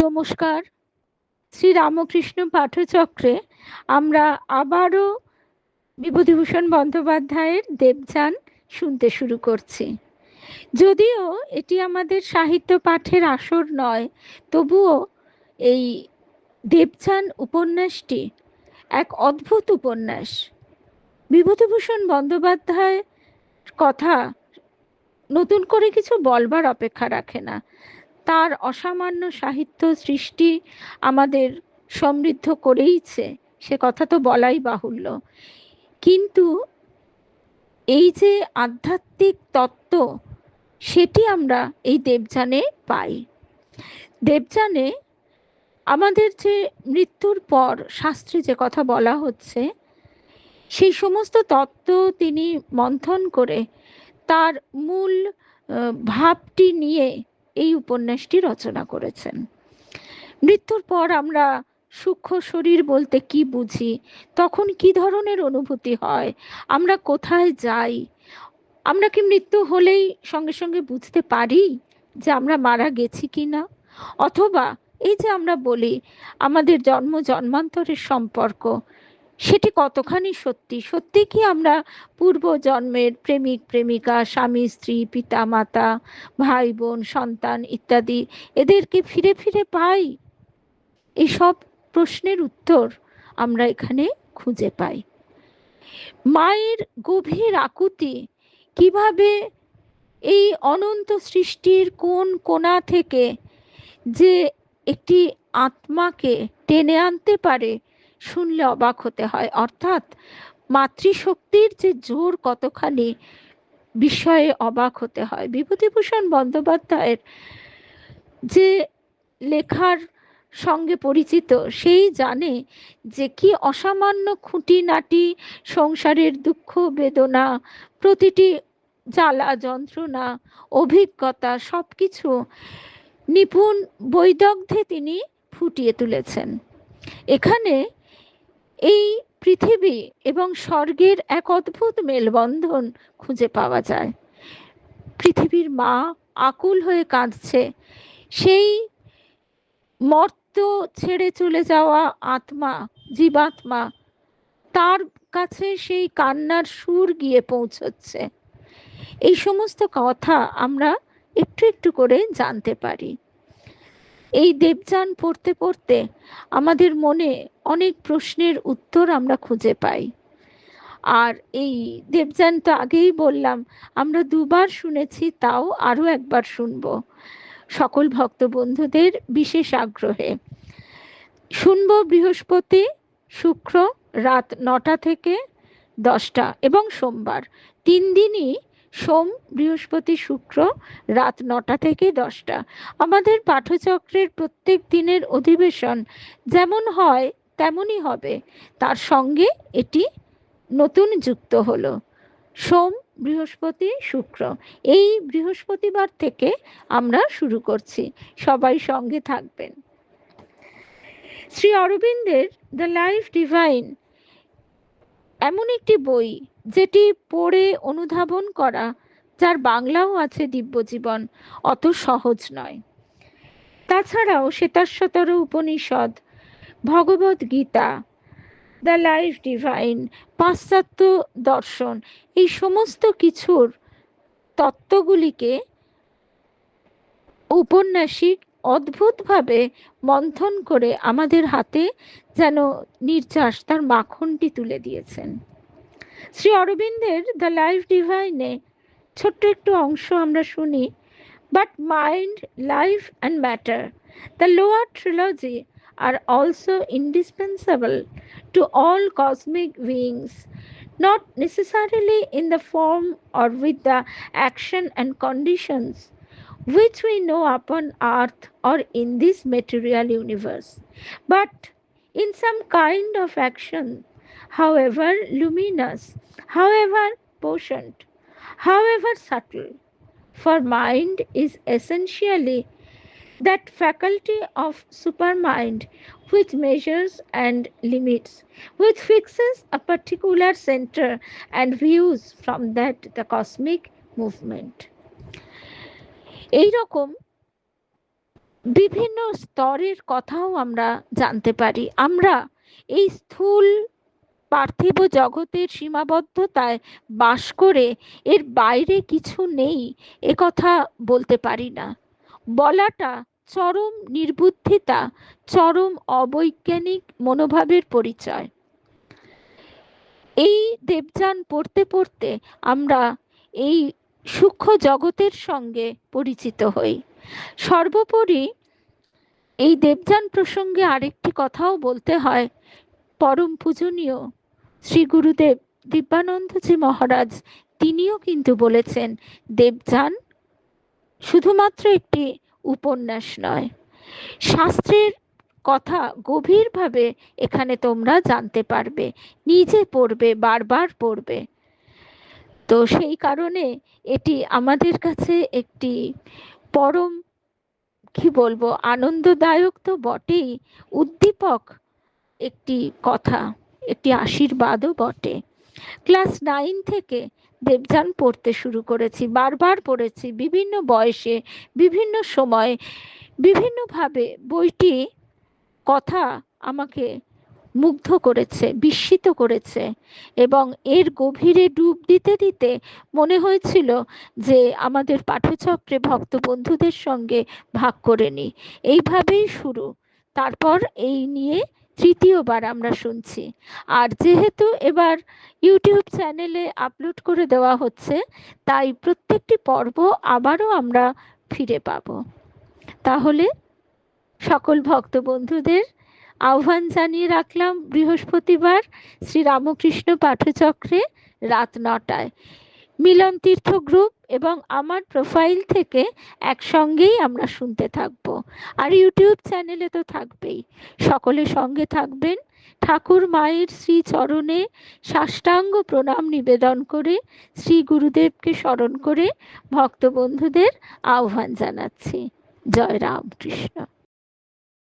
নমস্কার। শ্রী রামকৃষ্ণ পাঠচক্রে আমরা আবারও বিভূতিভূষণ বন্দ্যোপাধ্যায়ের দেবযান শুনতে শুরু করছি। যদিও এটি আমাদের সাহিত্য পাঠের আসর নয়, তবুও এই দেবযান উপন্যাসটি এক অদ্ভুত উপন্যাস। বিভূতিভূষণ বন্দ্যোপাধ্যায় কথা নতুন করে কিছু বলবার অপেক্ষা রাখে না। তার অসামান্য সাহিত্য সৃষ্টি আমাদের সমৃদ্ধ করেইছে, সে কথা তো বলাই বাহুল্য। কিন্তু এই যে আধ্যাত্মিক তত্ত্ব, সেটি আমরা এই দেবযানে পাই। দেবযানে আমাদের যে মৃত্যুর পর শাস্ত্রে যে কথা বলা হচ্ছে, সেই সমস্ত তত্ত্ব তিনি মন্থন করে তার মূল ভাবটি নিয়ে এই উপন্যাসটি রচনা করেছেন। মৃত্যুর পর আমরা সূক্ষ্ম শরীর বলতে কি বুঝি, তখন কি ধরনের অনুভূতি হয়, আমরা কোথায় যাই, আমরা কি মৃত্যু হলেই সঙ্গে সঙ্গে বুঝতে পারি যে আমরা মারা গেছি কিনা, অথবা এই যে আমরা বলি আমাদের জন্ম জন্মান্তরের সম্পর্ক, সেটি কতখানি সত্যি, সত্যি কি আমরা পূর্ব জন্মের প্রেমিক প্রেমিকা, স্বামী স্ত্রী, পিতা মাতা, ভাই বোন, সন্তান ইত্যাদি এদেরকে ফিরে ফিরে পাই? এইসব প্রশ্নের উত্তর আমরা এখানে খুঁজে পাই। মায়ের গভীর আকুতি কিভাবে এই অনন্ত সৃষ্টির কোন কোণা থেকে যে একটি আত্মাকে টেনে আনতে পারে, শুনলে অবাক হতে হয়। অর্থাৎ মাতৃশক্তির যে জোর কতখানি, বিষয়ে অবাক হতে হয়। বিভূতিভূষণ বন্দ্যোপাধ্যায়ের যে লেখার সঙ্গে পরিচিত, সেই জানে যে কি অসামান্য খুঁটিনাটি সংসারের দুঃখ বেদনা, প্রতিটি জ্বালা যন্ত্রণা, অভিজ্ঞতা, সব কিছু নিপুণ বৈদগ্ধ্যে তিনি ফুটিয়ে তুলেছেন। এখানে এই পৃথিবী এবং স্বর্গের এক অদ্ভুত মেলবন্ধন খুঁজে পাওয়া যায়। পৃথিবীর মা আকুল হয়ে কাঁদছে, সেই মর্ত ছেড়ে চলে যাওয়া আত্মা, জীবাত্মা, তার কাছে সেই কান্নার সুর গিয়ে পৌঁছচ্ছে। এই সমস্ত কথা আমরা একটু একটু করে জানতে পারি। এই দেবযান পড়তে পড়তে আমাদের মনে অনেক প্রশ্নের উত্তর আমরা খুঁজে পাই। আর এই দেবযান তো আগেই বললাম আমরা দুবার শুনেছি, তাও আরো একবার শুনবো সকল ভক্ত বন্ধুদের বিশেষ আগ্রহে। শুনবো বৃহস্পতি শুক্র রাত 9টা থেকে 10টা এবং সোমবার, 3 দিনই, সোম বৃহস্পতি শুক্র রাত 9টা থেকে 10টা। আমাদের পাঠচক্রের প্রত্যেক দিনের অধিবেশন যেমন হয় তেমনই হবে, তার সঙ্গে এটি নতুন যুক্ত হলো। সোম বৃহস্পতি শুক্র, এই বৃহস্পতিবার থেকে আমরা শুরু করছি, সবাই সঙ্গে থাকবেন। শ্রী অরবিন্দের দ্য লাইফ ডিভাইন এমন একটি বই যেটি পড়ে অনুধাবন করা, যার বাংলাও আছে দিব্যজীবন, অত সহজ নয়। তাছাড়াও শ্বেতাশ্বতর উপনিষদ, ভগবদ গীতা, দ্য লাইফ ডিভাইন, পাশ্চাত্য দর্শন, এই সমস্ত কিছুর তত্ত্বগুলিকে ঔপন্যাসিক অদ্ভুতভাবে মন্থন করে আমাদের হাতে যেন নির্যাস তার মাখনটি তুলে দিয়েছেন। শ্রী অরবিন্দের দ্য লাইফ ডিভাইনে ছোট্ট একটু অংশ আমরা শুনি। But mind, life and matter, the lower trilogy, are also indispensable to all cosmic beings, not necessarily in the form or with the action and conditions which we know upon earth or in this material universe, but in some kind of action, however luminous, however potent, however subtle. For mind is essentially that faculty of supermind which measures and limits, which fixes a particular center and views from that the cosmic movement. এই রকম বিভিন্ন স্তরের কথাও আমরা জানতে পারি। আমরা এই স্থূল পার্থিব জগতের সীমাবদ্ধতায় বাস করে এর বাইরে কিছু নেই একথা বলতে পারি না। বলাটা চরম নির্বুদ্ধিতা, চরম অবৈজ্ঞানিক মনোভাবের পরিচয়। এই দেবযান পড়তে পড়তে আমরা এই সূক্ষ্ম জগতের সঙ্গে পরিচিত হই। সর্বোপরি এই দেবযান প্রসঙ্গে আরেকটি কথাও বলতে হয়। পরম পূজনীয় শ্রী গুরুদেব দিব্যানন্দজি মহারাজ তিনিও কিন্তু বলেছেন, দেবযান শুধুমাত্র একটি উপন্যাস নয়, শাস্ত্রের কথা গভীরভাবে এখানে তোমরা জানতে পারবে, নিজে পড়বে, বারবার পড়বে। তো সেই কারণে এটি আমাদের কাছে একটি পরম, কি বলবো, আনন্দদায়ক তো বটেই, উদ্দীপক একটি কথা, একটি আশীর্বাদও বটে। ক্লাস 9 থেকে দেবযান পড়তে শুরু করেছি, বারবার পড়েছি, বিভিন্ন বয়সে, বিভিন্ন সময়ে, বিভিন্নভাবে বইটি কথা আমাকে মুগ্ধ করেছে, বিস্মিত করেছে, এবং এর গভীরে ডুব দিতে দিতে মনে হয়েছিল যে আমাদের পাঠচক্রে ভক্ত বন্ধুদের সঙ্গে ভাগ করে নিই। এইভাবেই শুরু। তারপর এই নিয়ে তৃতীয়বার আমরা শুনছি। আর যেহেতু এবার ইউটিউব চ্যানেলে আপলোড করে দেওয়া হচ্ছে, তাই প্রত্যেকটি পর্ব আবারও আমরা ফিরে পাব। তাহলে সকল ভক্ত বন্ধুদের আহ্বান জানিয়ে রাখলাম বৃহস্পতিবার শ্রী রামকৃষ্ণ পাঠচক্রে রাত 9টায় মিলন তীর্থ গ্রুপ এবং আমার প্রোফাইল থেকে একসঙ্গেই আমরা শুনতে থাকব। আর ইউটিউব চ্যানেলে তো থাকবেই। সকলে সঙ্গে থাকবেন। ঠাকুর মায়ের শ্রী চরণে সাষ্টাঙ্গ প্রণাম নিবেদন করে, শ্রী গুরুদেবকে স্মরণ করে ভক্ত বন্ধুদের আহ্বান জানাচ্ছি। জয় রামকৃষ্ণ।